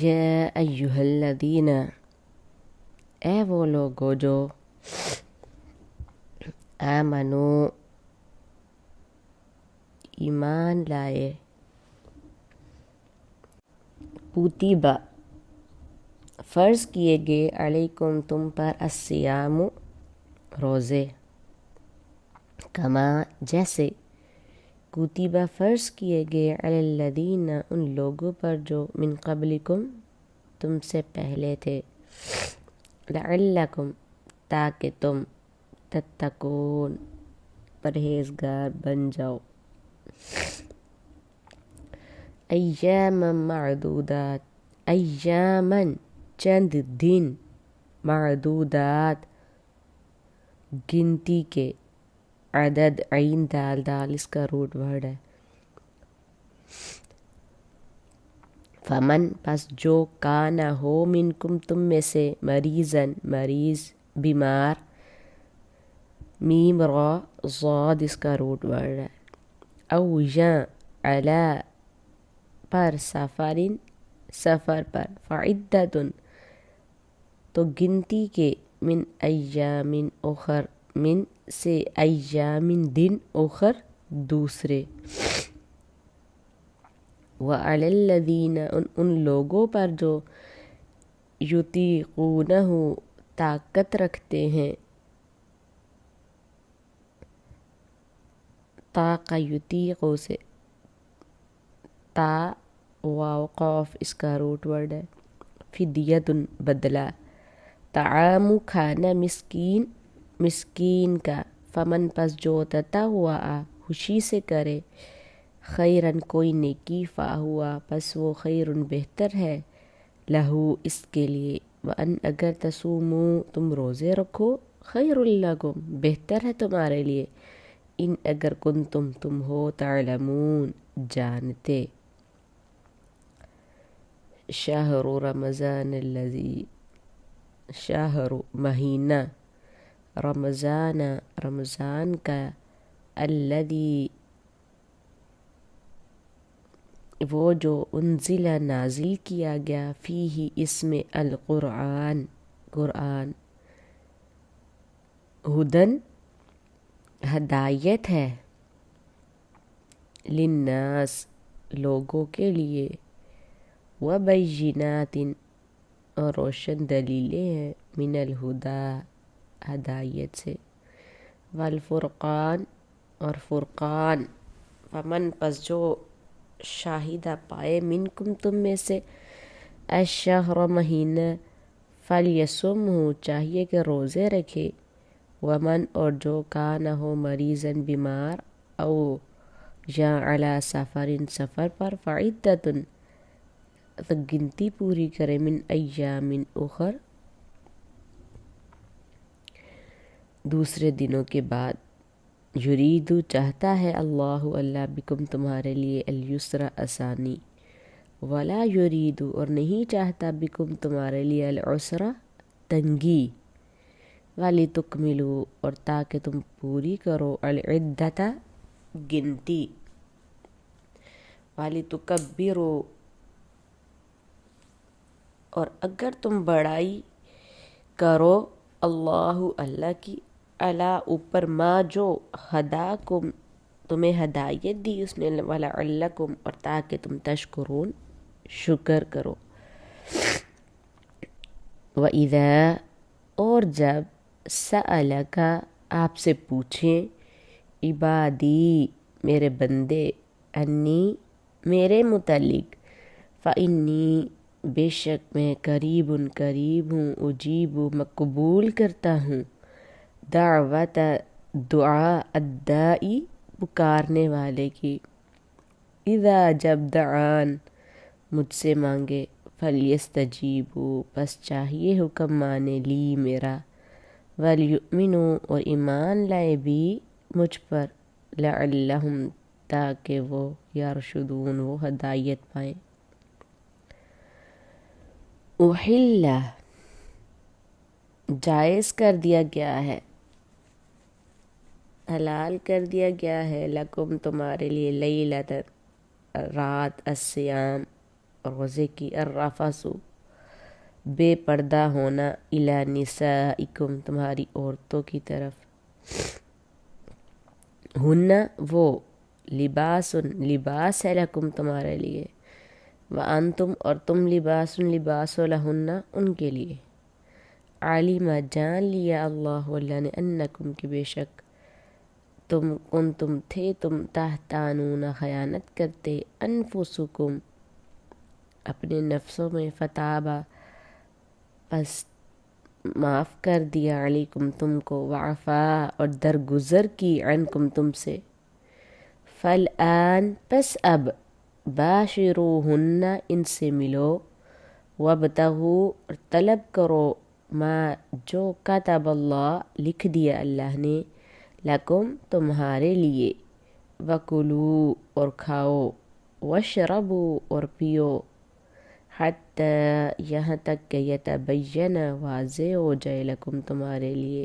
یا ایہا الذین، اے وہ لوگو جو آمنو ایمان لائے، کتب فرض کیے گئے، علیکم تم پر، الصیام روزے، کما جیسے، کتب فرض کیے گئے، علی الذین ان لوگوں پر جو، من قبلکم تم سے پہلے تھے، لعلکم تاکہ تم، تتقون پرہیزگار بن جاؤ، ایاما معدودات، ایامن چند دن، معدودات گنتی کے، عدد عین دال دال اس کا روٹ ورڈ ہے، فمن پس جو، کانا ہو، منکم تم میں سے، مریضن مریض، بیمار، میم را ضاد اس کا روٹ ورڈ ہے، او یا علی پر، سفرن سفر پر، فعدتن تو گنتی کے، من ایامن اخر، من سے، ایامن دن، اخر دوسرے، وعلی الذین ان لوگوں پر جو، یطیقونہ طاقت رکھتے ہیں، طاق یطیقو سے، تا واو قاف اس کا روٹ ورڈ ہے، فدیتن بدلہ، طعام کھانا، مسکین مسکین کا، فمن پس جو، تطوع خوشی سے کرے، خیرن کوئی نیکی، فہوا پس وہ، خیرن بہتر ہے، لہو اس کے لیے، وان اگر، تصومو تم روزے رکھو، خیر لکم بہتر ہے تمہارے لیے، ان اگر کنتم تم ہو، تعلمون جانتے، شہر رمضان الذی، شہر مہینہ، رمضان رمضان کا، الذی وہ جو، انزل نازل کیا گیا، فیہ اس میں، القرآن قرآن، ہدن ہدایت ہے، للناس لوگوں کے لیے، وبینات اور روشن دلیلیں ہیں، من الہدی ہدایت سے، والفرقان اور فرقان، فمن پس جو، شاہدہ پائے، منکم تم میں سے، الشہر مہینہ، فلیصمہ چاہیے کہ روزے رکھے، ومن اور جو، کانا ہو، مریضن بیمار، او یا علی سفرن سفر پر، فعدتن تو گنتی پوری کرے، من ایامن اخر دوسرے دنوں کے بعد، یریدو چاہتا ہے، اللہ اللہ، بکم تمہارے لیے، الیسر آسانی، ولا یریدو اور نہیں چاہتا، بکم تمہارے لیے، العسر تنگی، ولتکملوا اور تاکہ تم پوری کرو، العدۃ گنتی، ولتکبروا اور اگر تم بڑائی کرو، اللہ اللہ کی، علی اوپر، ما جو، ہداکم تمہیں ہدایت دی اس نے، ولعلکم اور تاکہ تم، تشکرون شکر کرو، وَإِذَا اور جب، سألک آپ سے پوچھیں، عبادی میرے بندے، انی میرے متعلق، فإنی بے شک میں، قریب قریب ہوں، اجیب مقبول کرتا ہوں، دعوت دعا، الدائی پکارنے والے کی، اذا جب، دعان مجھ سے مانگے، فلیستجیبوا پس چاہیے حکم مانے، لی میرا، ولیؤمنوا اور ایمان لائے، بھی مجھ پر، لعلہم تاکہ وہ، یرشدون وہ ہدایت پائیں، احل جائز کر دیا گیا ہے، حلال کر دیا گیا ہے، لکم تمہارے لیے، لیلۃ رات، الصیام روزے کی، الرفث بے پردہ ہونا، الی نسائکم تمہاری عورتوں کی طرف، ہن وہ، لباس لباس ہے، لکم تمہارے لیے، وانتم اور تم لباس لہن ان کے لیے، علم جان لیا اللہ نے، انکم کہ بے شک تم تھے تحتانون خیانت کرتے، انفسکم اپنے نفسوں میں، فتابہ پس معاف کر دیا، علیکم تم کو، وعفا اور درگزر کی، عنکم تم سے، فالآن پس اب، باشروہن ان سے ملو، وابتغوا اور طلب کرو، ما جو کتب اللہ لکھ دیا اللہ نے، لکم تمہارے لیے، وکلوا اور کھاؤ، واشربوا اور پیو، حتی یہاں تک کہ یتبین واضح ہو جائے، لکم تمہارے لیے،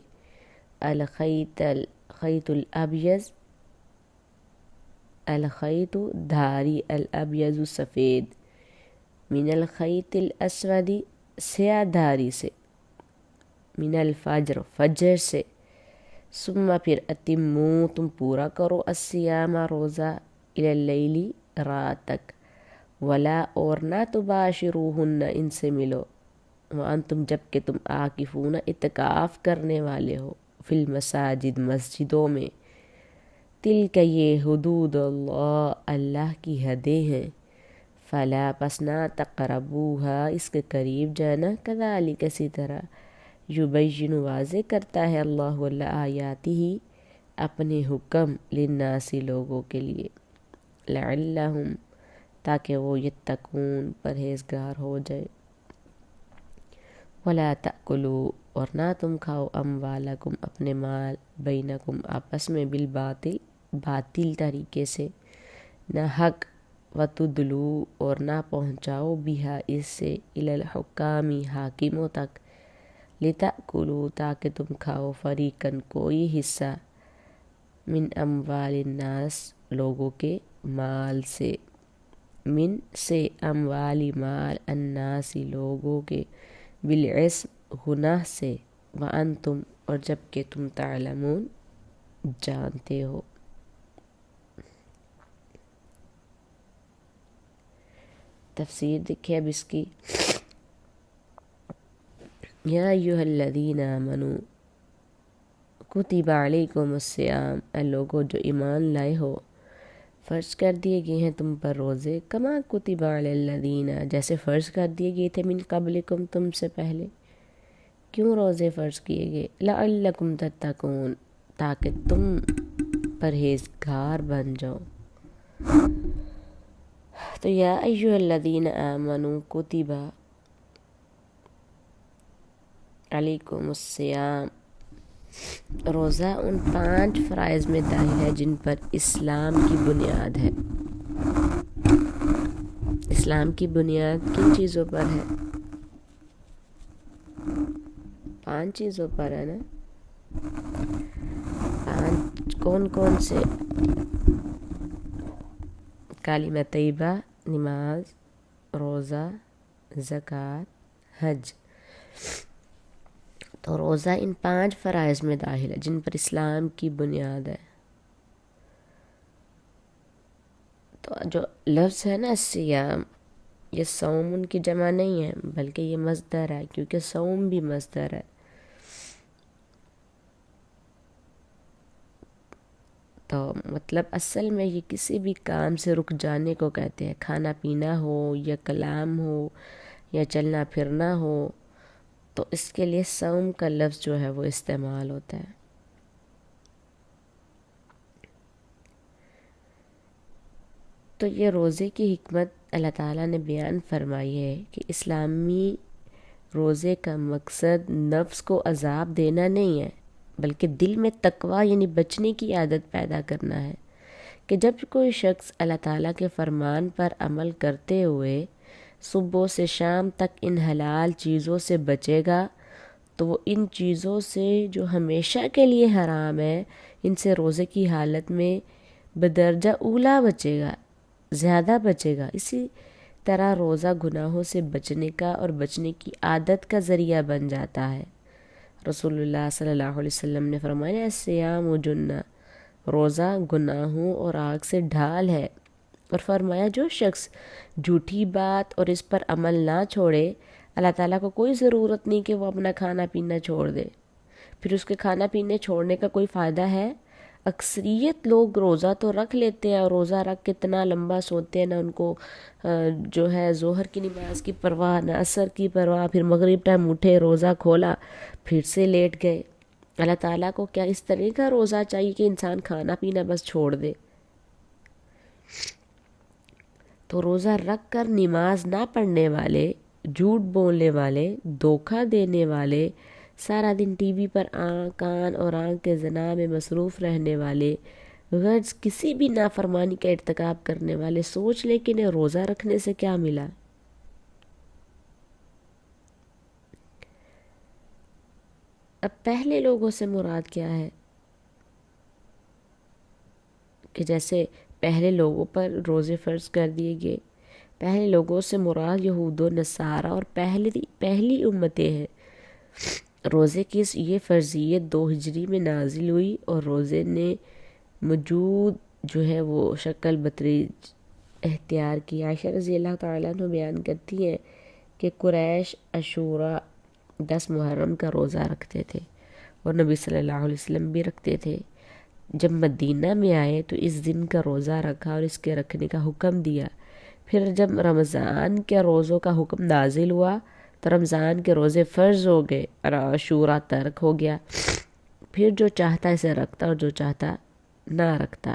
الخیط الابیض الخیط دھاری، الابیض سفید، من الخیط الاسود سیاہ دھاری سے، من الفجر فجر سے، ثم پھر اتموا تم پورا کرو، الصیام روزہ، الی اللیل رات تک، ولا اور نہ تباشروہن ان سے ملو، وانتم جب کہ تم عاکفون اعتکاف کرنے والے ہو، فی المساجد مسجدوں میں، تلک یہ حدود اللہ اللہ کی حدیں ہیں، فلا پس نہ تقربوہا اس کے قریب جانا، کذالک اسی طرح، یبین واضح کرتا ہے اللہ آیاتہ اپنے حکم، للناس لوگوں کے لیے، لعلہم تاکہ وہ یتقون پرہیزگار ہو جائے، ولا تأکلوا اور نہ تم کھاؤ، اموالکم اپنے مال، بینکم آپس میں، بالباطل باطل طریقے سے، نہ حق، وتدلوا اور نہ پہنچاؤ، بہا اس سے، الی الحکام حاکموں تک، لتأکلوا تاکہ تم کھاؤ، فریقاً کوئی حصہ، من اموال الناس لوگوں کے مال سے، من سے اموالی مال، الناس لوگوں کے، بالعصم گناہ سے، وانتم اور جب کہ تم تعلمون جانتے ہو۔ تفسیر دیکھیں اب اس کی، یا ایھا الذین آمنوا کتب علیکم الصیام، اے لوگو جو ایمان لائے ہو، فرض کر دیے گئے ہیں تم پر روزے، کما کتب علی الذین جیسے فرض کر دیے گئے تھے، من قبلکم تم سے پہلے، کیوں روزے فرض کیے گئے، لعلکم تتقون تاکہ تم پرہیزگار بن جاؤ۔ تو یا ایھا الذین آمنوا کتب علیکم الصیام، روزہ ان 5 فرائض میں داخل ہے جن پر اسلام کی بنیاد ہے۔ اسلام کی بنیاد کن چیزوں پر ہے؟ 5 چیزوں پر ہے نا، 5 کون کون سے؟ کلمہ طیبہ، نماز، روزہ، زکوٰۃ، حج۔ تو روزہ ان 5 فرائض میں داخل ہے جن پر اسلام کی بنیاد ہے۔ تو جو لفظ ہے نا سیام، یہ صوم ان کی جمع نہیں ہے بلکہ یہ مصدر ہے، کیونکہ صوم بھی مصدر ہے۔ تو مطلب اصل میں یہ کسی بھی کام سے رک جانے کو کہتے ہیں، کھانا پینا ہو یا کلام ہو یا چلنا پھرنا ہو، تو اس کے لیے صوم کا لفظ جو ہے وہ استعمال ہوتا ہے۔ تو یہ روزے کی حکمت اللہ تعالیٰ نے بیان فرمائی ہے کہ اسلامی روزے کا مقصد نفس کو عذاب دینا نہیں ہے، بلکہ دل میں تقویٰ یعنی بچنے کی عادت پیدا کرنا ہے، کہ جب کوئی شخص اللہ تعالیٰ کے فرمان پر عمل کرتے ہوئے صبح سے شام تک ان حلال چیزوں سے بچے گا، تو وہ ان چیزوں سے جو ہمیشہ کے لیے حرام ہے، ان سے روزے کی حالت میں بدرجہ اولا بچے گا، زیادہ بچے گا۔ اسی طرح روزہ گناہوں سے بچنے کا اور بچنے کی عادت کا ذریعہ بن جاتا ہے۔ رسول اللہ صلی اللہ علیہ وسلم نے فرمایا الصیام جنہ، روزہ گناہوں اور آگ سے ڈھال ہے، اور فرمایا جو شخص جھوٹی بات اور اس پر عمل نہ چھوڑے، اللہ تعالیٰ کو کوئی ضرورت نہیں کہ وہ اپنا کھانا پینا چھوڑ دے۔ پھر اس کے کھانا پینے چھوڑنے کا کوئی فائدہ ہے؟ اکثریت لوگ روزہ تو رکھ لیتے ہیں، اور روزہ رکھ کے اتنا لمبا سوتے ہیں، نہ ان کو جو ہے ظہر کی نماز کی پرواہ، نہ عصر کی پرواہ، پھر مغرب ٹائم اٹھے روزہ کھولا پھر سے لیٹ گئے۔ اللہ تعالیٰ کو کیا اس طرح کا روزہ چاہیے کہ انسان کھانا پینا بس چھوڑ دے؟ تو روزہ رکھ کر نماز نہ پڑھنے والے، جھوٹ بولنے والے، دھوکہ دینے والے، سارا دن ٹی وی پر کان اور آنکھ کے زنا میں مصروف رہنے والے، غرض کسی بھی نافرمانی کا ارتکاب کرنے والے سوچ لیں کہ انہیں روزہ رکھنے سے کیا ملا۔ اب پہلے لوگوں سے مراد کیا ہے؟ کہ جیسے پہلے لوگوں پر روزے فرض کر دیے گئے، پہلے لوگوں سے مراد یہود و نصارہ اور پہلی امتیں ہیں۔ روزے کی یہ فرضیت 2 ہجری میں نازل ہوئی، اور روزے نے موجود جو ہے وہ شکل بتدریج اختیار کی۔ عائشہ رضی اللہ تعالیٰ عنہ بیان کرتی ہیں کہ قریش عاشوراء 10 محرم کا روزہ رکھتے تھے، اور نبی صلی اللہ علیہ وسلم بھی رکھتے تھے۔ جب مدینہ میں آئے تو اس دن کا روزہ رکھا اور اس کے رکھنے کا حکم دیا۔ پھر جب رمضان کے روزوں کا حکم نازل ہوا تو رمضان کے روزے فرض ہو گئے اور عاشوراء ترک ہو گیا۔ پھر جو چاہتا اسے رکھتا اور جو چاہتا نہ رکھتا۔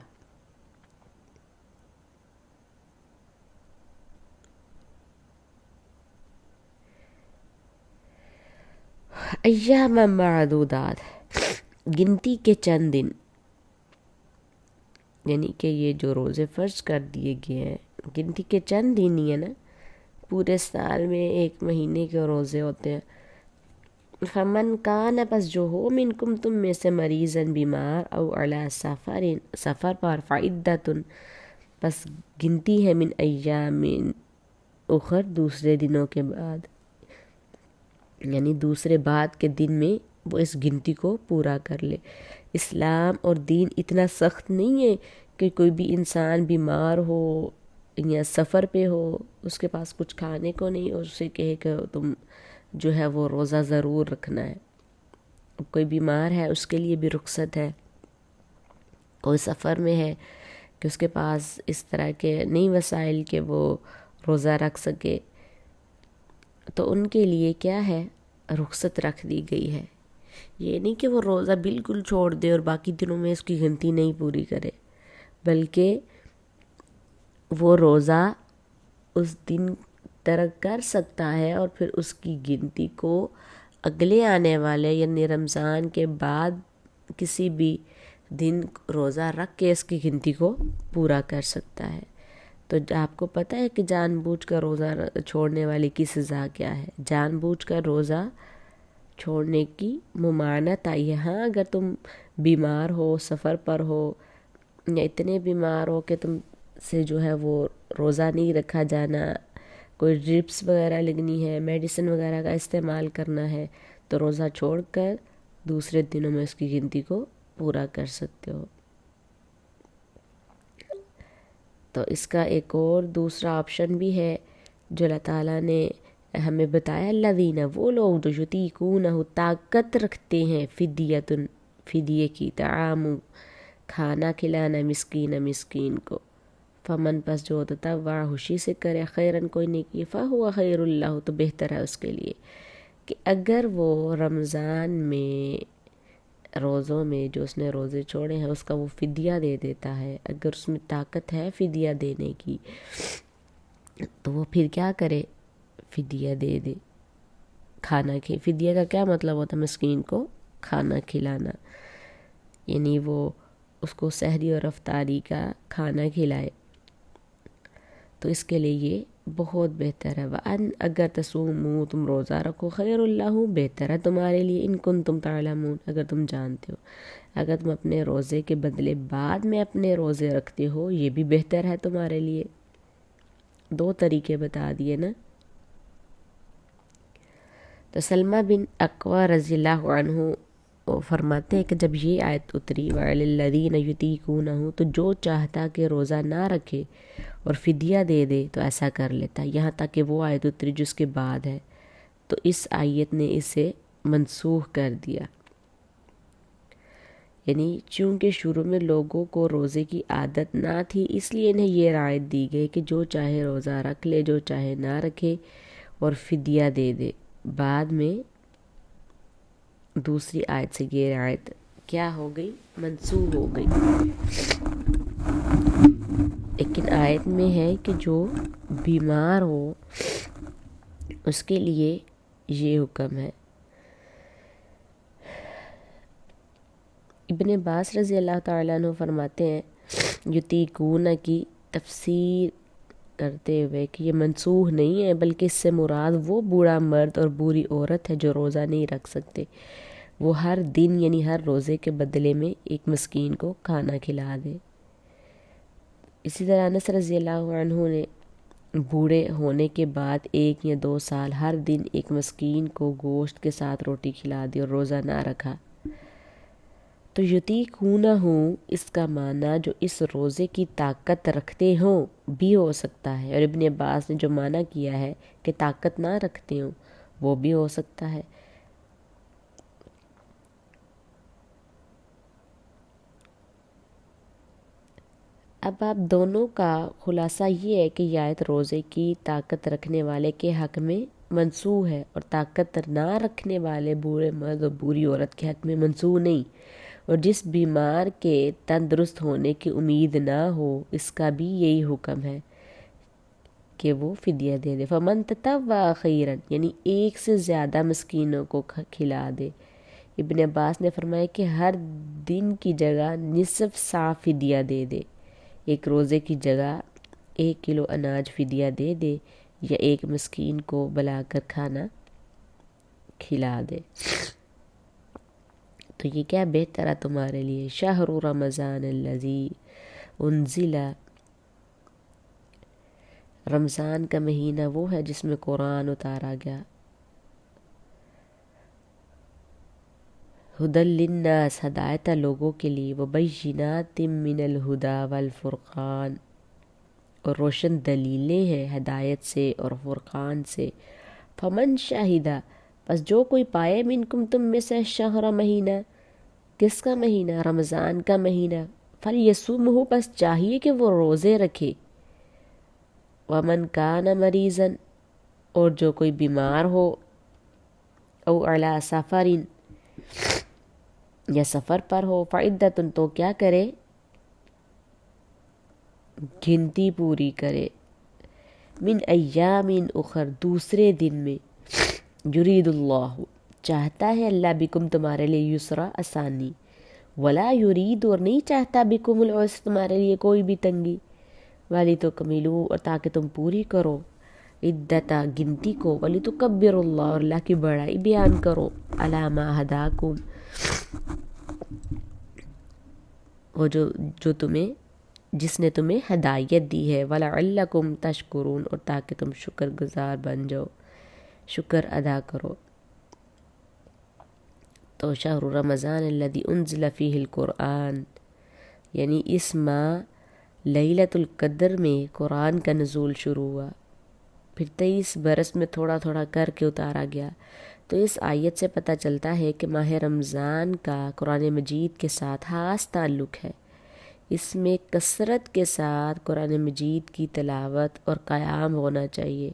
ایام معدودات، گنتی کے چند دن، یعنی کہ یہ جو روزے فرض کر دیے گئے ہیں گنتی کے چند دن ہی ہے نا، پورے سال میں 1 مہینے کے روزے ہوتے ہیں۔ فمن کان، پس جو ہو منکم تم میں سے مریضاً بیمار، او علی سفر پر، فعدۃ پس گنتی ہے من ایام اخر دوسرے دنوں کے بعد، یعنی دوسرے بعد کے دن میں وہ اس گنتی کو پورا کر لے۔ اسلام اور دین اتنا سخت نہیں ہے کہ کوئی بھی انسان بیمار ہو یا سفر پہ ہو، اس کے پاس کچھ کھانے کو نہیں، اور اسے کہے کہ تم جو ہے وہ روزہ ضرور رکھنا ہے۔ کوئی بیمار ہے اس کے لیے بھی رخصت ہے، کوئی سفر میں ہے کہ اس کے پاس اس طرح کے نہیں وسائل کہ وہ روزہ رکھ سکے، تو ان کے لیے کیا ہے، رخصت رکھ دی گئی ہے۔ یہ نہیں کہ وہ روزہ بالکل چھوڑ دے اور باقی دنوں میں اس کی گنتی نہیں پوری کرے، بلکہ وہ روزہ اس دن ترک کر سکتا ہے اور پھر اس کی گنتی کو اگلے آنے والے یعنی رمضان کے بعد کسی بھی دن روزہ رکھ کے اس کی گنتی کو پورا کر سکتا ہے۔ تو آپ کو پتہ ہے کہ جان بوجھ کر روزہ چھوڑنے والے کی سزا کیا ہے؟ جان بوجھ کر روزہ چھوڑنے کی ممانعت آئی ہے۔ ہاں اگر تم بیمار ہو، سفر پر ہو، یا اتنے بیمار ہو کہ تم سے جو ہے وہ روزہ نہیں رکھا جانا، کوئی ڈرپس وغیرہ لگنی ہے، میڈیسن وغیرہ کا استعمال کرنا ہے، تو روزہ چھوڑ کر دوسرے دنوں میں اس کی گنتی کو پورا کر سکتے ہو۔ تو اس کا ایک اور دوسرا آپشن بھی ہے جو اللہ تعالیٰ نے ہمیں بتایا، الذین، وہ لوگ جو یطیقونہ، طاقت رکھتے ہیں، فدیۃ، فدیے کی، طعام، کھانا کھلانا، مسکین کو، فمن، پس جو تطوع، خوشی سے کرے، خیرن، کوئی نیکی، فہو خیر اللہ، تو بہتر ہے اس کے لیے کہ اگر وہ رمضان میں روزوں میں جو اس نے روزے چھوڑے ہیں اس کا وہ فدیہ دے دیتا ہے، اگر اس میں طاقت ہے فدیہ دینے کی تو وہ پھر کیا کرے، فدیہ دے دے۔ فدیہ کا کیا مطلب ہوتا ہے؟ مسکین کو کھانا کھلانا، یعنی وہ اس کو سحری اور افطاری کا کھانا کھلائے، تو اس کے لیے یہ بہت بہتر ہے۔ وَأَنْ، اگر تصوموا، تم روزہ رکھو، خیر اللہ، بہتر ہے تمہارے لیے، ان کنتم تعلمون، اگر تم جانتے ہو، اگر تم اپنے روزے کے بدلے بعد میں اپنے روزے رکھتے ہو یہ بھی بہتر ہے تمہارے لیے۔ دو طریقے بتا دیے نا. تو سلمہ بن اکوع رضی اللہ عنہ وہ فرماتے ہیں کہ جب یہ آیت اتری وَعَلَى الَّذِينَ يُطِيقُونَهُ تو جو چاہتا کہ روزہ نہ رکھے اور فدیہ دے دے تو ایسا کر لیتا. یہاں تک کہ وہ آیت اتری جس کے بعد ہے تو اس آیت نے اسے منسوخ کر دیا. یعنی چونکہ شروع میں لوگوں کو روزے کی عادت نہ تھی اس لیے انہیں یہ رعایت دی گئی کہ جو چاہے روزہ رکھ لے جو چاہے نہ رکھے اور فدیہ دے دے. بعد میں دوسری آیت سے یہ رعایت کیا ہو گئی؟ منسوخ ہو گئی. لیکن آیت میں ہے کہ جو بیمار ہو اس کے لیے یہ حکم ہے. ابن عباس رضی اللہ تعالیٰ عنہ فرماتے ہیں یطیقون کی تفسیر کرتے ہوئے کہ یہ منسوخ نہیں ہے بلکہ اس سے مراد وہ بوڑھا مرد اور بوڑھی عورت ہے جو روزہ نہیں رکھ سکتے. وہ ہر دن یعنی ہر روزے کے بدلے میں ایک مسکین کو کھانا کھلا دے. اسی طرح انس رضی اللہ عنہ نے بوڑھے ہونے کے بعد 1 یا 2 سال ہر دن ایک مسکین کو گوشت کے ساتھ روٹی کھلا دی اور روزہ نہ رکھا. تو یطیقونہ اس کا معنی جو اس روزے کی طاقت رکھتے ہوں بھی ہو سکتا ہے، اور ابن عباس نے جو معنی کیا ہے کہ طاقت نہ رکھتے ہوں وہ بھی ہو سکتا ہے. اب آپ دونوں کا خلاصہ یہ ہے کہ یہ آیت روزے کی طاقت رکھنے والے کے حق میں منسوخ ہے اور طاقت نہ رکھنے والے بوڑھے مرد اور بوڑھی عورت کے حق میں منسوخ نہیں. اور جس بیمار کے تندرست ہونے کی امید نہ ہو اس کا بھی یہی حکم ہے کہ وہ فدیہ دے دے. فمن تطوع خیرا یعنی 1 سے زیادہ مسکینوں کو کھلا دے. ابن عباس نے فرمایا کہ ہر دن کی جگہ نصف سا فدیہ دے دے. ایک روزے کی جگہ 1 کلو اناج فدیہ دے دے یا ایک مسکین کو بلا کر کھانا کھلا دے. تو یہ کیا بہتر ہے تمہارے لیے. شہر رمضان الذی انزل، رمضان کا مہینہ وہ ہے جس میں قرآن اتارا گیا. ہدی للناس ہدایت لوگوں کے لیے، وبینات من الہدی والفرقان اور روشن دلیلیں ہیں ہدایت سے اور فرقان سے. فمن شاہدہ بس جو کوئی پائے منکم تم میں سے شہر مہینہ، کس کا مہینہ؟ رمضان کا مہینہ. فلیصومہ بس چاہیے کہ وہ روزے رکھے. ومن کان مریضا اور جو کوئی بیمار ہو، او علی سفر یا سفر پر ہو، فعدۃ تو کیا کرے؟ گنتی پوری کرے. من ایام اخر دوسرے دن میں. یرید اللہ چاہتا ہے اللہ بکم تمہارے لیے یسرا آسانی، ولا یرید اور نہیں چاہتا بکم العسر تمہارے لیے کوئی بھی تنگی. وَلِتُكْمِلُوا اور تاکہ تم پوری کرو عدتا گنتی کو، وَلِتُكَبِّرُوا اللہ اور اللہ کی بڑائی بیان کرو، عَلَى مَا هَدَاكُمْ وہ جو تمہیں جس نے تمہیں ہدایت دی ہے، وَلَعَلَّكُمْ تَشْكُرُونَ اور تاکہ تم شکر گزار بن جاؤ، شکر ادا کرو. تو شہر رمضان الذی انزل فیہ القرآن یعنی اس ماہ لیلۃ القدر میں قرآن کا نزول شروع ہوا، پھر 23 برس میں تھوڑا تھوڑا کر کے اتارا گیا. تو اس آیت سے پتہ چلتا ہے کہ ماہ رمضان کا قرآن مجید کے ساتھ خاص تعلق ہے. اس میں کثرت کے ساتھ قرآن مجید کی تلاوت اور قیام ہونا چاہیے.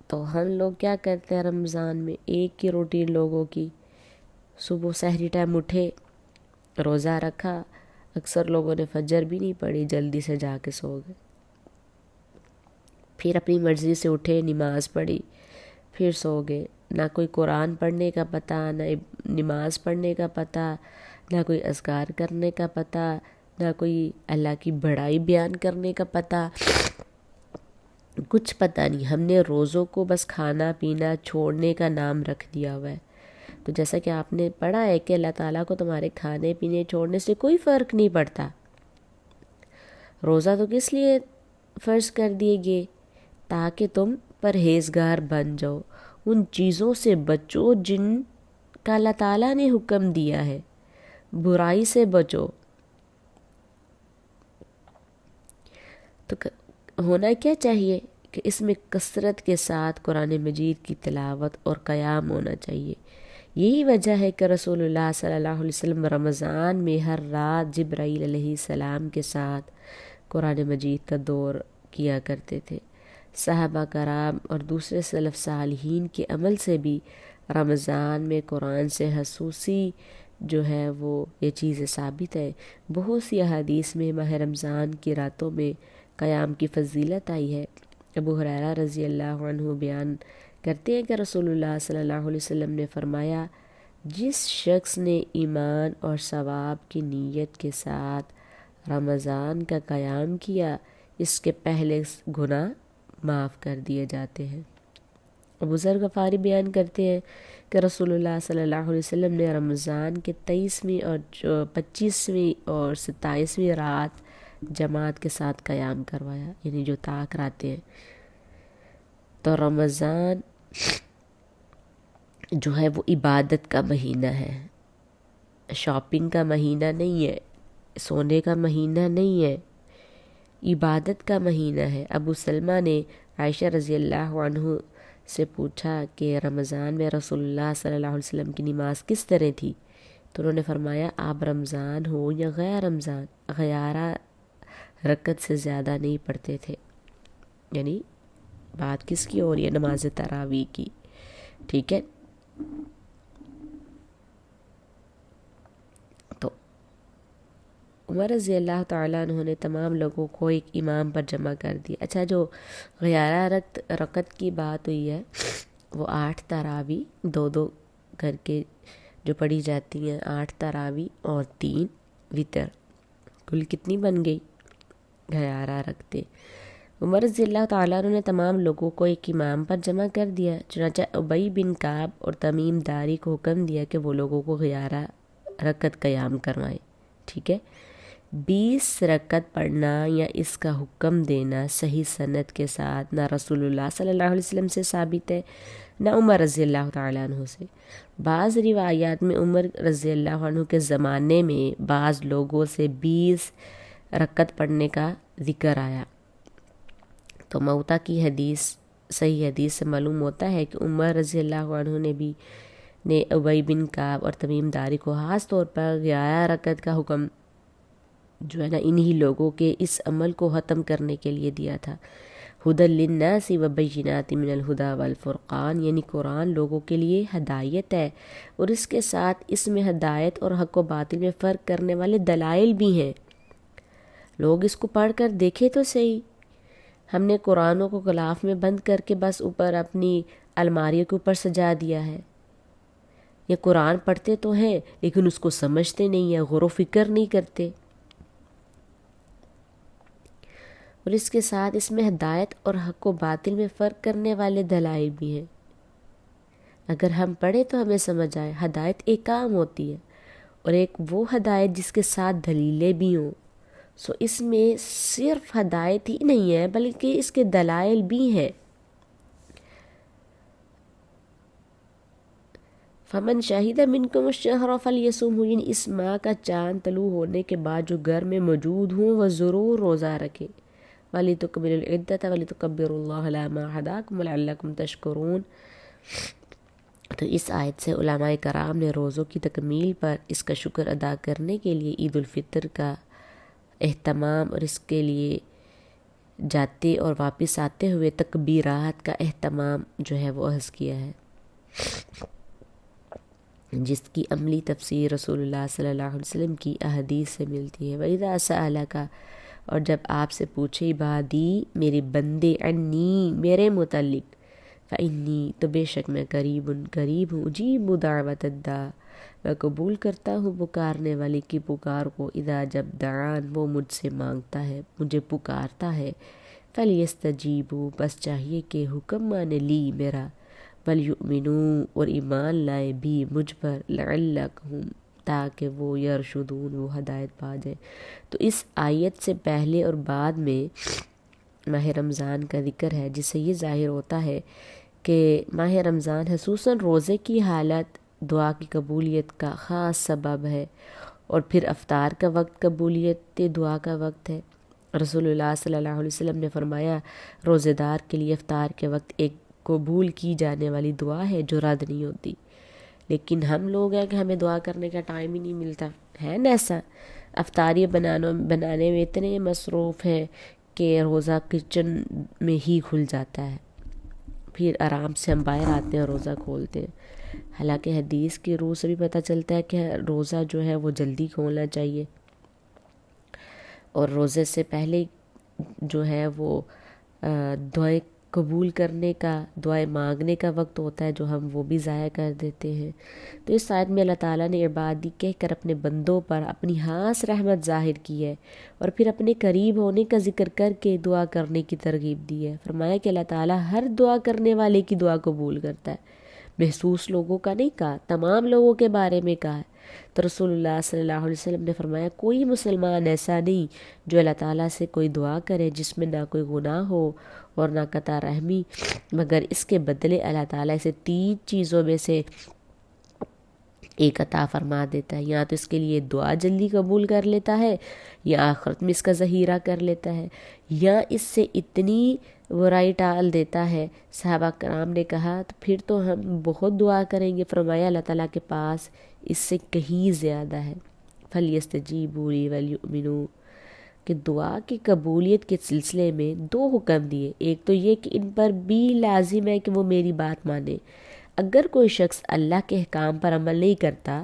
تو ہم لوگ کیا کرتے ہیں رمضان میں؟ ایک کی روٹین لوگوں کی، صبح سحری ٹائم اٹھے روزہ رکھا، اکثر لوگوں نے فجر بھی نہیں پڑھی، جلدی سے جا کے سو گئے. پھر اپنی مرضی سے اٹھے نماز پڑھی پھر سو گئے. نہ کوئی قرآن پڑھنے کا پتہ، نہ نماز پڑھنے کا پتہ، نہ کوئی اذکار کرنے کا پتہ، نہ کوئی اللہ کی بڑائی بیان کرنے کا پتہ، کچھ پتہ نہیں. ہم نے روزوں کو بس کھانا پینا چھوڑنے کا نام رکھ دیا ہوا ہے. تو جیسا کہ آپ نے پڑھا ہے کہ اللہ تعالیٰ کو تمہارے کھانے پینے چھوڑنے سے کوئی فرق نہیں پڑتا. روزہ تو کس لیے فرض کر دیے گئے تاکہ تم پرہیزگار بن جاؤ، ان چیزوں سے بچو جن کا اللہ تعالیٰ نے حکم دیا ہے، برائی سے بچو۔ تو ہونا کیا چاہیے کہ اس میں کثرت کے ساتھ قرآن مجید کی تلاوت اور قیام ہونا چاہیے۔ یہی وجہ ہے کہ رسول اللہ صلی اللہ علیہ وسلم رمضان میں ہر رات جبرائیل علیہ السلام کے ساتھ قرآن مجید کا دور کیا کرتے تھے۔ صحابہ کرام اور دوسرے سلف صالحین کے عمل سے بھی رمضان میں قرآن سے خصوصی جو ہے وہ یہ چیزیں ثابت ہے۔ بہت سی احادیث میں ماہ رمضان کی راتوں میں قیام کی فضیلت آئی ہے۔ ابو ہریرہ رضی اللہ عنہ بیان کرتے ہیں کہ رسول اللہ صلی اللہ علیہ وسلم نے فرمایا، جس شخص نے ایمان اور ثواب کی نیت کے ساتھ رمضان کا قیام کیا، اس کے پہلے گناہ معاف کر دیے جاتے ہیں۔ ابو ذر غفاری بیان کرتے ہیں کہ رسول اللہ صلی اللہ علیہ وسلم نے رمضان کے 23ویں اور 25ویں اور 27ویں رات جماعت کے ساتھ قیام کروایا، یعنی جو طاق راتیں ہیں۔ تو رمضان جو ہے وہ عبادت کا مہینہ ہے، شاپنگ کا مہینہ نہیں ہے، سونے کا مہینہ نہیں ہے، عبادت کا مہینہ ہے۔ ابو سلمہ نے عائشہ رضی اللہ عنہ سے پوچھا کہ رمضان میں رسول اللہ صلی اللہ علیہ وسلم کی نماز کس طرح تھی؟ تو انہوں نے فرمایا، آپ رمضان ہو یا غیر رمضان 11 رکعت سے زیادہ نہیں پڑھتے تھے۔ یعنی بات کس کی ہو رہی ہے؟ نماز تراویح کی، ٹھیک ہے۔ تو عمر رضی اللہ تعالیٰ عنہ نے تمام لوگوں کو ایک امام پر جمع کر دیا۔ اچھا، جو 11 رکعت کی بات ہوئی ہے وہ 8 تراویح 2 کر کے جو پڑھی جاتی ہیں، 8 تراویح اور 3 وتر، کل کتنی بن گئی؟ 11 رکعتیں۔ عمر رضی اللہ تعالیٰ عنہ نے تمام لوگوں کو ایک امام پر جمع کر دیا، چنانچہ ابی بن کعب اور تمیم داری کو حکم دیا کہ وہ لوگوں کو 11 رکعت قیام کروائیں، ٹھیک ہے۔ 20 رکعت پڑھنا یا اس کا حکم دینا صحیح سند کے ساتھ نہ رسول اللہ صلی اللہ علیہ وسلم سے ثابت ہے نہ عمر رضی اللہ تعالیٰ عنہ سے۔ بعض روایات میں عمر رضی اللہ عنہ کے زمانے میں بعض لوگوں سے 20 رکعت پڑھنے کا ذکر آیا۔ تو موطا کی حدیث، صحیح حدیث سے معلوم ہوتا ہے کہ عمر رضی اللہ عنہ نے ابی بن کعب اور تمیم داری کو خاص طور پر 11 رکعت کا حکم جو ہے نا انہی لوگوں کے اس عمل کو ختم کرنے کے لیے دیا تھا۔ ہدی للناس وبینات من الہدی والفرقان، یعنی قرآن لوگوں کے لیے ہدایت ہے اور اس کے ساتھ اس میں ہدایت اور حق و باطل میں فرق کرنے والے دلائل بھی ہیں۔ لوگ اس کو پڑھ کر دیکھے تو صحیح، ہم نے قرآنوں کو غلاف میں بند کر کے بس اوپر اپنی الماریوں کے اوپر سجا دیا ہے۔ یہ قرآن پڑھتے تو ہیں لیکن اس کو سمجھتے نہیں ہیں، غور و فکر نہیں کرتے، اور اس کے ساتھ اس میں ہدایت اور حق و باطل میں فرق کرنے والے دلائل بھی ہیں۔ اگر ہم پڑھیں تو ہمیں سمجھ آئے، ہدایت ایک کام ہوتی ہے اور ایک وہ ہدایت جس کے ساتھ دلیلیں بھی ہوں۔ سو اس میں صرف ہدایت ہی نہیں ہے بلکہ اس کے دلائل بھی ہیں۔ فمن شہد منکم الشہر فلیصمہ، یعنی اس ماہ کا چاند طلوع ہونے کے بعد جو گھر میں موجود ہوں وہ ضرور روزہ رکھے۔ وَلِتُكْمِلُوا الْعِدَّةَ وَلِتُكَبِّرُوا اللَّهَ عَلَىٰ مَا هَدَاكُمْ وَلَعَلَّكُمْ تَشْكُرُونَ۔ تو اس آیت سے علماء کرام نے روزوں کی تکمیل پر اس کا شکر ادا کرنے کے لیے عید الفطر کا اہتمام اور اس کے لیے جاتے اور واپس آتے ہوئے تکبیرات کا اہتمام جو ہے وہ عرض کیا ہے، جس کی عملی تفسیر رسول اللہ صلی اللہ علیہ وسلم کی احادیث سے ملتی ہے۔ وَإِذَا سَأَلَكَ، اور جب آپ سے پوچھے عبادی میرے بندے، عنی میرے متعلق، فإنی تو بے شک میں قریب ہوں، اجیب دعوت الداع میں قبول کرتا ہوں پکارنے والے کی پکار کو، اذا جب دعان وہ مجھ سے مانگتا ہے، مجھے پکارتا ہے، فلیستجیبوا بس چاہیے کہ حکم مانے لی میرا، ولیؤمنوا اور ایمان لائے بھی مجھ پر، لعلہم تاکہ وہ یرشدون وہ ہدایت پا جائیں۔ تو اس آیت سے پہلے اور بعد میں ماہ رمضان کا ذکر ہے، جس سے یہ ظاہر ہوتا ہے کہ ماہ رمضان خصوصاً روزے کی حالت دعا کی قبولیت کا خاص سبب ہے، اور پھر افطار کا وقت قبولیت دعا کا وقت ہے۔ رسول اللہ صلی اللہ علیہ وسلم نے فرمایا روزے دار کے لیے افطار کے وقت ایک قبول کی جانے والی دعا ہے جو رد نہیں ہوتی۔ لیکن ہم لوگ ہیں کہ ہمیں دعا کرنے کا ٹائم ہی نہیں ملتا ہے نا، ایسا افطاری بنانے میں اتنے مصروف ہیں کہ روزہ کچن میں ہی کھل جاتا ہے، پھر آرام سے ہم باہر آتے ہیں روزہ کھولتے ہیں۔ حالانکہ حدیث کی روح سے بھی پتہ چلتا ہے کہ روزہ جو ہے وہ جلدی کھولنا چاہیے، اور روزے سے پہلے جو ہے وہ دعائیں قبول کرنے کا، دعائیں مانگنے کا وقت ہوتا ہے، جو ہم وہ بھی ضائع کر دیتے ہیں۔ تو اس آیت میں اللہ تعالیٰ نے عبادی کہہ کر اپنے بندوں پر اپنی خاص رحمت ظاہر کی ہے، اور پھر اپنے قریب ہونے کا ذکر کر کے دعا کرنے کی ترغیب دی ہے۔ فرمایا کہ اللہ تعالیٰ ہر دعا کرنے والے کی دعا قبول کرتا ہے، محسوس لوگوں کا نہیں کہا، تمام لوگوں کے بارے میں کہا ہے۔ تو رسول اللہ صلی اللہ علیہ وسلم نے فرمایا کوئی مسلمان ایسا نہیں جو اللہ تعالیٰ سے کوئی دعا کرے جس میں نہ کوئی گناہ ہو اور نہ قطع رحمی، مگر اس کے بدلے اللہ تعالیٰ اسے 3 چیزوں میں سے ایک عطا فرما دیتا ہے۔ یا تو اس کے لیے دعا جلدی قبول کر لیتا ہے، یا آخرت میں اس کا ذخیرہ کر لیتا ہے، یا اس سے اتنی برائی ٹال دیتا ہے۔ صحابہ کرام نے کہا تو پھر تو ہم بہت دعا کریں گے۔ فرمایا اللہ تعالیٰ کے پاس اس سے کہیں زیادہ ہے۔ فَلْيَسْتَجِيبُوا لِي وَلْيُؤْمِنُوا، کہ دعا کی قبولیت کے سلسلے میں 2 حکم دیے۔ ایک تو یہ کہ ان پر بھی لازم ہے کہ وہ میری بات مانے۔ اگر کوئی شخص اللہ کے احکام پر عمل نہیں کرتا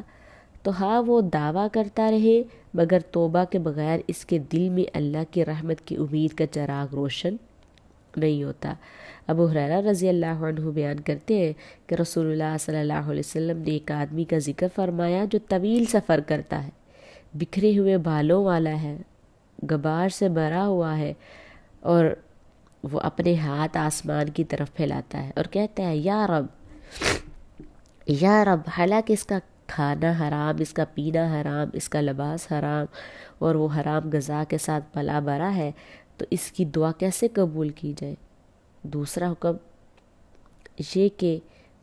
تو ہاں وہ دعویٰ کرتا رہے، مگر توبہ کے بغیر اس کے دل میں اللہ کی رحمت کی امید کا چراغ روشن نہیں ہوتا۔ ابو ہریرہ رضی اللہ عنہ بیان کرتے ہیں کہ رسول اللہ صلی اللہ علیہ وسلم نے ایک آدمی کا ذکر فرمایا جو طویل سفر کرتا ہے، بکھرے ہوئے بالوں والا ہے، غبار سے بھرا ہوا ہے، اور وہ اپنے ہاتھ آسمان کی طرف پھیلاتا ہے اور کہتا ہے یا رب یا رب، حالانکہ اس کا کھانا حرام، اس کا پینا حرام، اس کا لباس حرام، اور وہ حرام غذا کے ساتھ پلا بھرا ہے، تو اس کی دعا کیسے قبول کی جائے؟ دوسرا حکم یہ کہ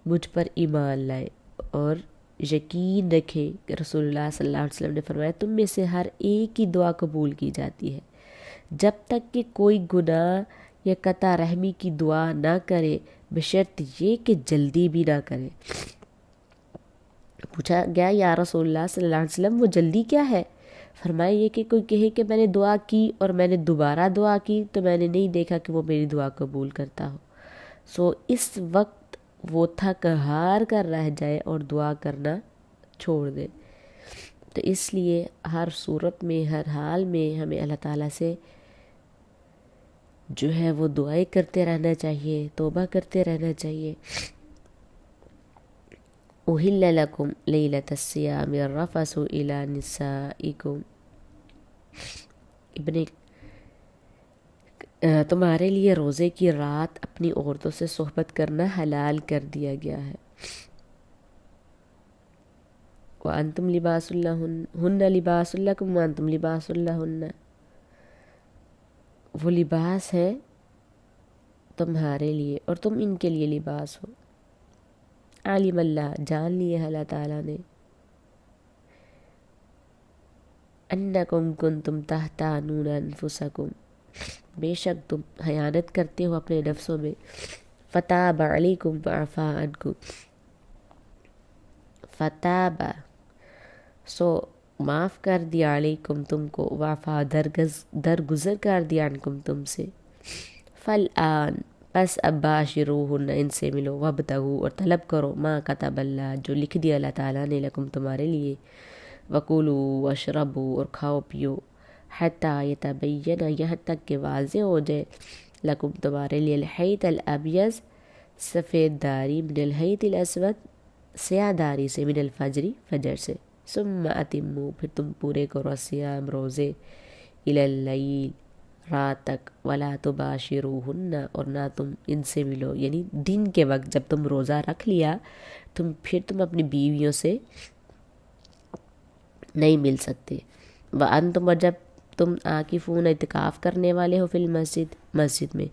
مجھ پر ایمان لائے اور یقین رکھے کہ رسول اللہ صلی اللہ علیہ وسلم نے فرمایا تم میں سے ہر ایک کی دعا قبول کی جاتی ہے جب تک کہ کوئی گناہ یا قطع رحمی کی دعا نہ کرے، بشرط یہ کہ جلدی بھی نہ کرے۔ پوچھا گیا یا رسول اللہ صلی اللہ علیہ وسلم وہ جلدی کیا ہے؟ فرمایا یہ کہ کوئی کہے کہ میں نے دعا کی اور میں نے دوبارہ دعا کی تو میں نے نہیں دیکھا کہ وہ میری دعا قبول کرتا ہو، اس وقت وہ تھک ہار کر رہ جائے اور دعا کرنا چھوڑ دے۔ تو اس لیے ہر صورت میں، ہر حال میں ہمیں اللہ تعالیٰ سے جو ہے وہ دعائیں کرتے رہنا چاہیے، توبہ کرتے رہنا چاہیے۔ اُحِلَّ لَكُمْ لَيْلَةَ الصِّيَامِ الرَّفَثُ إِلَىٰ نِسَائِكُمْ، تمہارے لیے روزے کی رات اپنی عورتوں سے صحبت کرنا حلال کر دیا گیا ہے۔ وَأَنْتُمْ لِبَاسٌ لَهُنَّ هُنَّ لِبَاسٌ لَكُمْ وَأَنْتُمْ لِبَاسٌ لَهُنَّ، وہ لباس ہے تمہارے لیے اور تم ان کے لیے لباس ہو۔ عالم اللہ، جان لیے اللہ تعالیٰ نے، انکم کنتم تختانون انفسکم، بے شک تم خیانت کرتے ہو اپنے نفسوں میں، فتاب علیکم وعفا عنکم، فتاب معاف کر دیا، علیکم تم کو، وعفا درگزر کر دیا، عنکم تم سے، فالآن پس اب باشروہن، ان سے ملو، وابتغوا اور طلب کرو، ما کتب اللہ جو لکھ دیا اللہ تعالیٰ نے، لکم تمہارے لیے، وکلوا واشربوا اور کھاؤ پیو، حتی یتبین یہاں تک کہ واضح ہو جائے، لکم تمہارے لیے، الخیط الابیض سفید داری، من الخیط الاسود سیاہ داری سے، من الفجر فجر سے، ثم اتموا پھر تم پورے کرو، الصیام روزے، الی اللیل رات تک، ولا تباشروہن اور نہ تم ان سے ملو، یعنی دن کے وقت جب تم روزہ رکھ لیا پھر تم اپنی بیویوں سے نہیں مل سکتے، وانتم اور جب تم عاکفون اعتکاف کرنے والے ہو فی المسجد مسجد میں،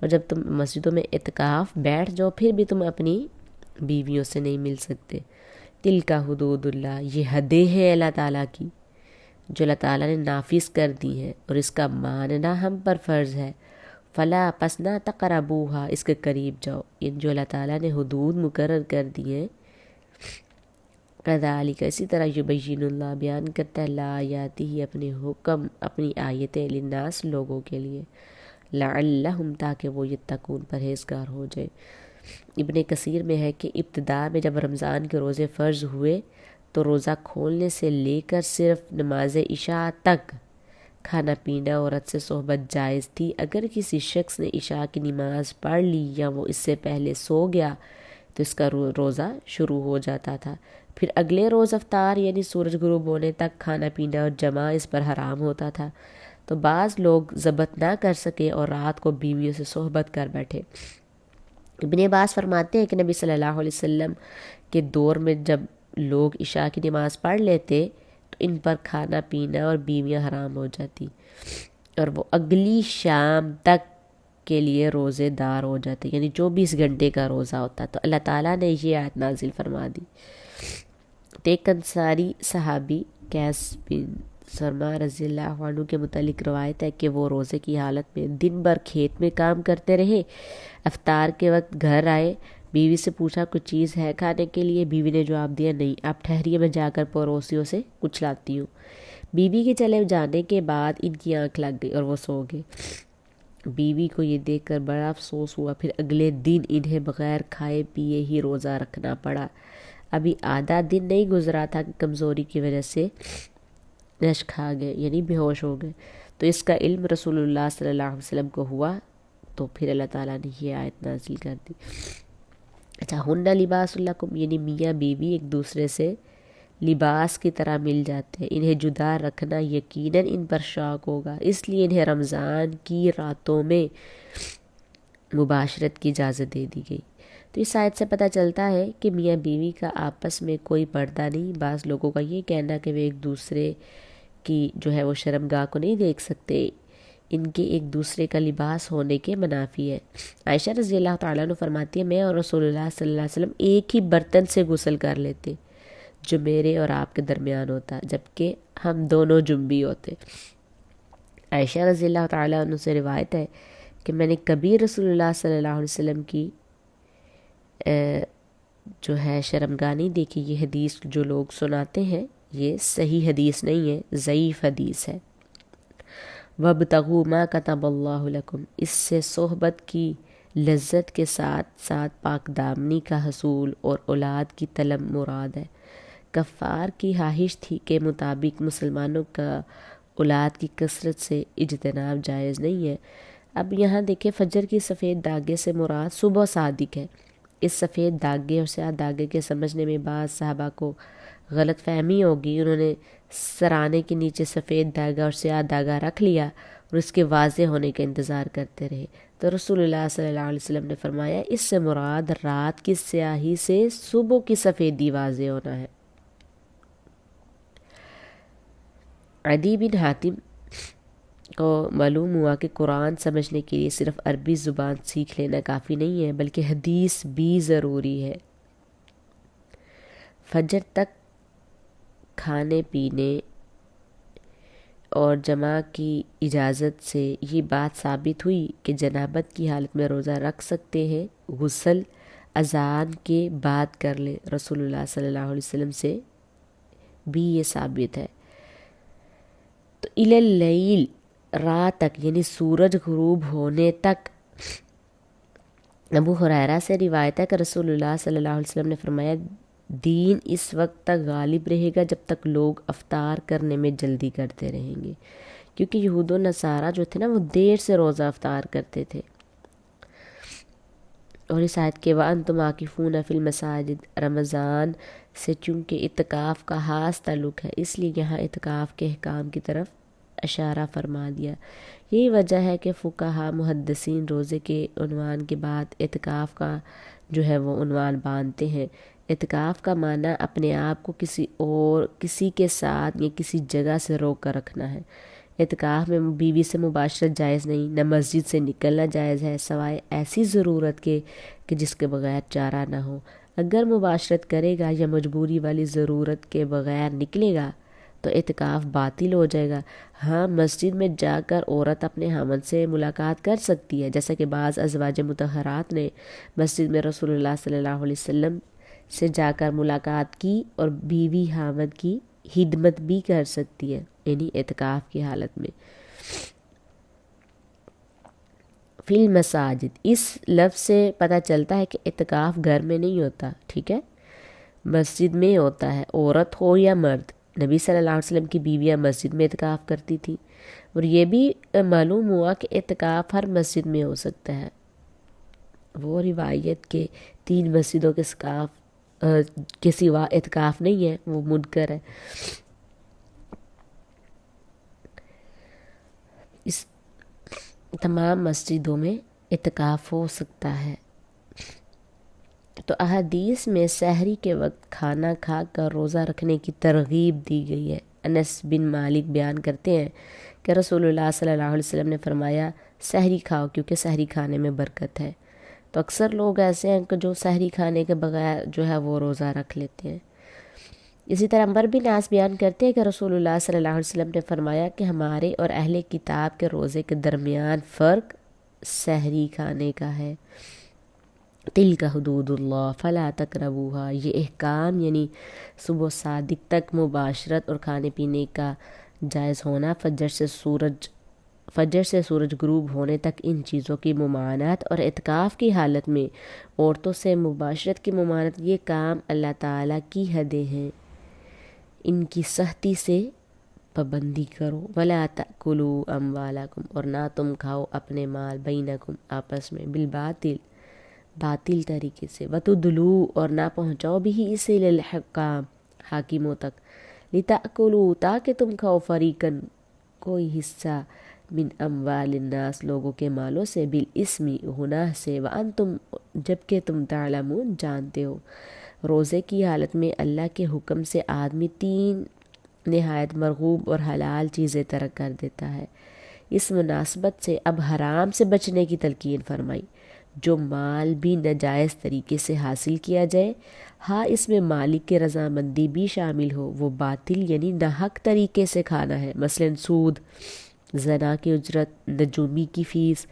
اور جب تم مسجدوں میں اعتکاف بیٹھ جاؤ پھر بھی تم اپنی بیویوں سے نہیں مل سکتے۔ تلک حدود اللہ، یہ حدیں ہیں اللہ تعالیٰ کی جو اللہ تعالیٰ نے نافذ کر دی ہیں، اور اس کا ماننا ہم پر فرض ہے۔ فلا پس نہ تقربوها، اس کے قریب جاؤ، یہ جو اللہ تعالیٰ نے حدود مقرر کر دی ہیں۔ کذالک، اسی طرح یبین اللہ بیان کرتا ہے لآیاتہ اپنے حکم اپنی آیتیں للناس لوگوں کے لیے، لعلہم تاکہ وہ یتقون پرہیزگار ہو جائے۔ ابن کثیر میں ہے کہ ابتدا میں جب رمضان کے روزے فرض ہوئے تو روزہ کھولنے سے لے کر صرف نماز عشاء تک کھانا پینا عورت سے صحبت جائز تھی۔ اگر کسی شخص نے عشاء کی نماز پڑھ لی یا وہ اس سے پہلے سو گیا تو اس کا روزہ شروع ہو جاتا تھا، پھر اگلے روز افطار یعنی سورج غروب ہونے تک کھانا پینا اور جمع اس پر حرام ہوتا تھا۔ تو بعض لوگ ضبط نہ کر سکے اور رات کو بیویوں سے صحبت کر بیٹھے۔ ابن عباس فرماتے ہیں کہ نبی صلی اللہ علیہ وسلم کے دور میں جب لوگ عشاء کی نماز پڑھ لیتے تو ان پر کھانا پینا اور بیویاں حرام ہو جاتی اور وہ اگلی شام تک کے لیے روزے دار ہو جاتے، یعنی 24 گھنٹے کا روزہ ہوتا۔ تو اللہ تعالیٰ نے یہ آیت نازل فرما دی۔ ایک انصاری صحابی قیس بن سرما رضی اللہ عنہ کے متعلق روایت ہے کہ وہ روزے کی حالت میں دن بھر کھیت میں کام کرتے رہے، افطار کے وقت گھر آئے، بیوی سے پوچھا کچھ چیز ہے کھانے کے لیے، بیوی نے جواب دیا نہیں، آپ ٹھہریے میں جا کر پڑوسیوں سے کچھ لاتی ہوں۔ بیوی کے چلے جانے کے بعد ان کی آنکھ لگ گئی اور وہ سو گئے۔ بیوی کو یہ دیکھ کر بڑا افسوس ہوا، پھر اگلے دن انہیں بغیر کھائے پیے ہی روزہ رکھنا پڑا۔ ابھی آدھا دن نہیں گزرا تھا کہ کمزوری کی وجہ سے نش کھا گئے، یعنی بے ہوش ہو گئے۔ تو اس کا علم رسول اللہ صلی اللہ علیہ وسلم کو ہوا تو پھر اللہ تعالیٰ نے یہ آیت نازل کر دی۔ اچھا، ہن لباس لکم، یعنی میاں بیوی ایک دوسرے سے لباس کی طرح مل جاتے ہیں، انہیں جدا رکھنا یقیناً ان پر شوق ہوگا، اس لیے انہیں رمضان کی راتوں میں مباشرت کی اجازت دے دی گئی۔ تو اس آیت سے پتہ چلتا ہے کہ میاں بیوی کا آپس میں کوئی پردہ نہیں۔ بعض لوگوں کا یہ کہنا کہ وہ ایک دوسرے کی جو ہے وہ شرمگاہ کو نہیں دیکھ سکتے، ان کے ایک دوسرے کا لباس ہونے کے منافی ہے۔ عائشہ رضی اللہ تعالیٰ عنہ فرماتی ہے میں اور رسول اللہ صلی اللہ علیہ وسلم ایک ہی برتن سے غسل کر لیتے جو میرے اور آپ کے درمیان ہوتا، جبکہ ہم دونوں جنبی ہوتے۔ عائشہ رضی اللہ تعالیٰ عنہ سے روایت ہے کہ میں نے کبھی رسول اللہ صلی اللہ علیہ وسلم کی جو ہے شرمگاہ نہیں دیکھی۔ یہ حدیث جو لوگ سناتے ہیں یہ صحیح حدیث نہیں ہے، ضعیف حدیث ہے۔ وَابْتَغُوا مَا كَتَبَ اللَّهُ لَكُمْ، اس سے صحبت کی لذت کے ساتھ ساتھ پاک دامنی کا حصول اور اولاد کی طلب مراد ہے۔ کفار کی خواہش تھی کے مطابق مسلمانوں کا اولاد کی کثرت سے اجتناب جائز نہیں ہے۔ اب یہاں دیکھیں فجر کی سفید داغے سے مراد صبح صادق ہے۔ اس سفید داغے اور سیاہ داغے کے سمجھنے میں بعض صحابہ کو غلط فہمی ہوگی، انہوں نے سرانے کے نیچے سفید داغا اور سیاہ داغا رکھ لیا اور اس کے واضح ہونے کا انتظار کرتے رہے۔ تو رسول اللہ صلی اللہ علیہ وسلم نے فرمایا اس سے مراد رات کی سیاہی سے صبح کی سفیدی واضح ہونا ہے۔ عدی بن حاتم کو معلوم ہوا کہ قرآن سمجھنے کے لیے صرف عربی زبان سیکھ لینا کافی نہیں ہے بلکہ حدیث بھی ضروری ہے۔ فجر تک کھانے پینے اور جمع کی اجازت سے یہ بات ثابت ہوئی کہ جنابت کی حالت میں روزہ رکھ سکتے ہیں۔ غسل اذان کے بعد کر لے، رسول اللہ صلی اللہ علیہ وسلم سے بھی یہ ثابت ہے۔ تو الی اللیل، رات تک یعنی سورج غروب ہونے تک۔ ابو ہریرہ سے روایت ہے کہ رسول اللہ صلی اللہ علیہ وسلم نے فرمایا دین اس وقت تک غالب رہے گا جب تک لوگ افطار کرنے میں جلدی کرتے رہیں گے، کیونکہ یہود و نصارہ جو تھے نا وہ دیر سے روزہ افطار کرتے تھے۔ اور اس آیت کے وَأَنْتُمْ عَاكِفُونَ فِي الْمَسَاجِدِ، رمضان سے چونکہ اعتکاف کا خاص تعلق ہے اس لیے یہاں اعتکاف کے احکام کی طرف اشارہ فرما دیا۔ یہی وجہ ہے کہ فقہاء محدثین روزے کے عنوان کے بعد اعتکاف کا جو ہے وہ عنوان باندھتے ہیں۔ اعتکاف کا معنی اپنے آپ کو کسی کے ساتھ یا کسی جگہ سے روک کر رکھنا ہے۔ اعتکاف میں بیوی سے مباشرت جائز نہیں، نہ مسجد سے نکلنا جائز ہے سوائے ایسی ضرورت کے کہ جس کے بغیر چارہ نہ ہو۔ اگر مباشرت کرے گا یا مجبوری والی ضرورت کے بغیر نکلے گا تو اعتکاف باطل ہو جائے گا۔ ہاں، مسجد میں جا کر عورت اپنے خاوند سے ملاقات کر سکتی ہے، جیسا کہ بعض ازواج مطہرات نے مسجد میں رسول اللہ صلی اللہ علیہ وسلم سے جا کر ملاقات کی، اور بیوی خاوند کی خدمت بھی کر سکتی ہے، یعنی اعتکاف کی حالت میں۔ فی المساجد، اس لفظ سے پتہ چلتا ہے کہ اعتکاف گھر میں نہیں ہوتا، ٹھیک ہے، مسجد میں ہوتا ہے، عورت ہو یا مرد۔ نبی صلی اللہ علیہ وسلم کی بیویاں مسجد میں اعتکاف کرتی تھیں، اور یہ بھی معلوم ہوا کہ اعتکاف ہر مسجد میں ہو سکتا ہے۔ وہ روایت کے 3 مسجدوں کے سوا اعتکاف نہیں ہے، وہ منکر ہے۔ اس تمام مسجدوں میں اعتکاف ہو سکتا ہے۔ تو احادیث میں سحری کے وقت کھانا کھا کر روزہ رکھنے کی ترغیب دی گئی ہے۔ انس بن مالک بیان کرتے ہیں کہ رسول اللہ صلی اللہ علیہ وسلم نے فرمایا، سحری کھاؤ کیونکہ سحری کھانے میں برکت ہے۔ تو اکثر لوگ ایسے ہیں کہ جو سحری کھانے کے بغیر جو ہے وہ روزہ رکھ لیتے ہیں۔ اسی طرح عمر بن عاص بیان کرتے ہیں کہ رسول اللہ صلی اللہ علیہ وسلم نے فرمایا کہ ہمارے اور اہل کتاب کے روزے کے درمیان فرق سحری کھانے کا ہے۔ تلک حدود اللہ فلا تقربوها، یہ احکام یعنی صبح صادق تک مباشرت اور کھانے پینے کا جائز ہونا، فجر سے سورج غروب ہونے تک ان چیزوں کی ممانعت، اور اعتکاف کی حالت میں عورتوں سے مباشرت کی ممانعت، یہ کام اللہ تعالیٰ کی حدیں ہیں، ان کی سختی سے پابندی کرو۔ ولا تأکلوا اموالکم، اور نہ تم کھاؤ اپنے مال، بینکم آپس میں، بالباطل باطل طریقے سے، وتدلوا، اور نہ پہنچاؤ بھی اسے للحکام حاکموں تک، لتأکلوا، تاکہ تم کھاؤ، فریقاً کوئی حصہ، من اموال الناس، لوگوں کے مالوں سے، بالاسم گناہ سے، وانتم، جبکہ تم تعلمون، جانتے ہو۔ روزے کی حالت میں اللہ کے حکم سے آدمی 3 نہایت مرغوب اور حلال چیزیں ترک کر دیتا ہے۔ اس مناسبت سے اب حرام سے بچنے کی تلقین فرمائی۔ جو مال بھی ناجائز طریقے سے حاصل کیا جائے، ہاں اس میں مالک کی رضامندی بھی شامل ہو، وہ باطل یعنی ناحق طریقے سے کھانا ہے، مثلا سود، زنا کی اجرت، نجومی کی فیس،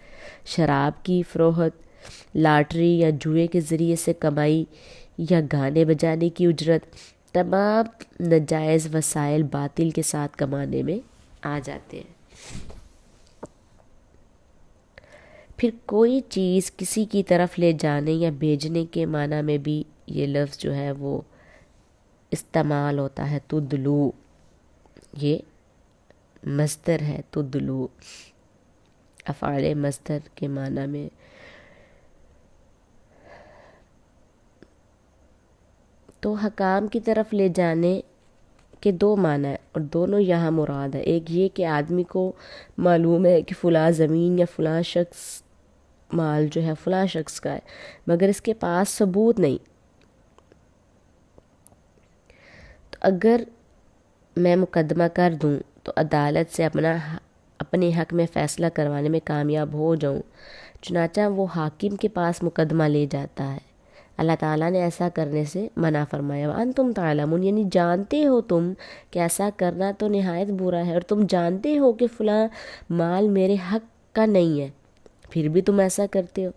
شراب کی فروخت، لاٹری یا جوئے کے ذریعے سے کمائی، یا گانے بجانے کی اجرت، تمام ناجائز وسائل باطل کے ساتھ کمانے میں آ جاتے ہیں۔ پھر کوئی چیز کسی کی طرف لے جانے یا بھیجنے کے معنی میں بھی یہ لفظ جو ہے وہ استعمال ہوتا ہے، تدلو، یہ مصدر ہے، تدلو افعال مصدر کے معنی میں۔ تو حکام کی طرف لے جانے کے 2 معنی ہیں، اور دونوں یہاں مراد ہے۔ ایک یہ کہ آدمی کو معلوم ہے کہ فلاں زمین یا فلاں شخص مال جو ہے فلاں شخص کا ہے، مگر اس کے پاس ثبوت نہیں، تو اگر میں مقدمہ کر دوں تو عدالت سے اپنے حق میں فیصلہ کروانے میں کامیاب ہو جاؤں، چنانچہ وہ حاکم کے پاس مقدمہ لے جاتا ہے۔ اللہ تعالیٰ نے ایسا کرنے سے منع فرمایا، وانتم تعلمون، یعنی جانتے ہو تم کہ ایسا کرنا تو نہایت برا ہے، اور تم جانتے ہو کہ فلاں مال میرے حق کا نہیں ہے، پھر بھی تم ایسا کرتے ہو۔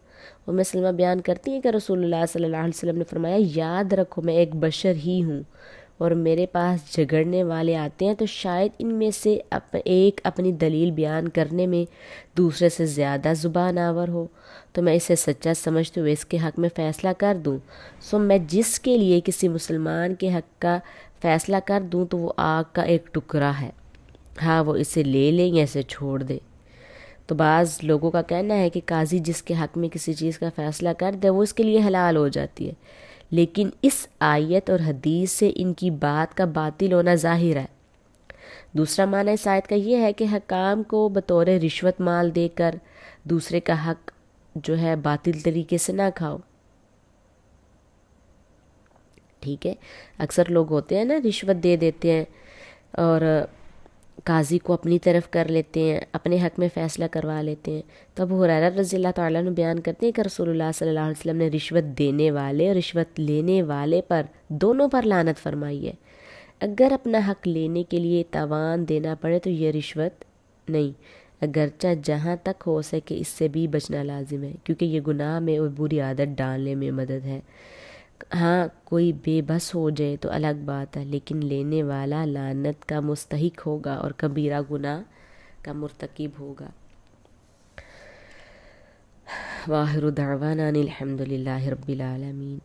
ام سلمہ بیان کرتی ہیں کہ رسول اللہ صلی اللہ علیہ وسلم نے فرمایا، یاد رکھو میں ایک بشر ہی ہوں، اور میرے پاس جھگڑنے والے آتے ہیں تو شاید ان میں سے ایک اپنی دلیل بیان کرنے میں دوسرے سے زیادہ زبان آور ہو، تو میں اسے سچا سمجھتے ہوئے اس کے حق میں فیصلہ کر دوں، سو میں جس کے لیے کسی مسلمان کے حق کا فیصلہ کر دوں تو وہ آگ کا ایک ٹکڑا ہے، ہاں وہ اسے لے لیں یا اسے چھوڑ دے۔ تو بعض لوگوں کا کہنا ہے کہ قاضی جس کے حق میں کسی چیز کا فیصلہ کر دے وہ اس کے لیے حلال ہو جاتی ہے، لیکن اس آیت اور حدیث سے ان کی بات کا باطل ہونا ظاہر ہے۔ دوسرا معنی اس آیت کا یہ ہے کہ حکام کو بطور رشوت مال دے کر دوسرے کا حق جو ہے باطل طریقے سے نہ کھاؤ، ٹھیک ہے۔ اکثر لوگ ہوتے ہیں نا رشوت دے دیتے ہیں اور قاضی کو اپنی طرف کر لیتے ہیں، اپنے حق میں فیصلہ کروا لیتے ہیں۔ تو ابو ہریرہ رضی اللہ تعالیٰ عنہ بیان کرتے ہیں کہ رسول اللہ صلی اللہ علیہ وسلم نے رشوت دینے والے اور رشوت لینے والے پر دونوں پر لعنت فرمائی ہے۔ اگر اپنا حق لینے کے لیے تاوان دینا پڑے تو یہ رشوت نہیں، اگرچہ جہاں تک ہو سکے اس سے بھی بچنا لازم ہے، کیونکہ یہ گناہ میں اور بری عادت ڈالنے میں مدد ہے۔ ہاں کوئی بے بس ہو جائے تو الگ بات ہے، لیکن لینے والا لعنت کا مستحق ہوگا اور کبیرہ گناہ کا مرتکب ہوگا۔ وآخر دعوانا ان الحمد للہ رب العالمین۔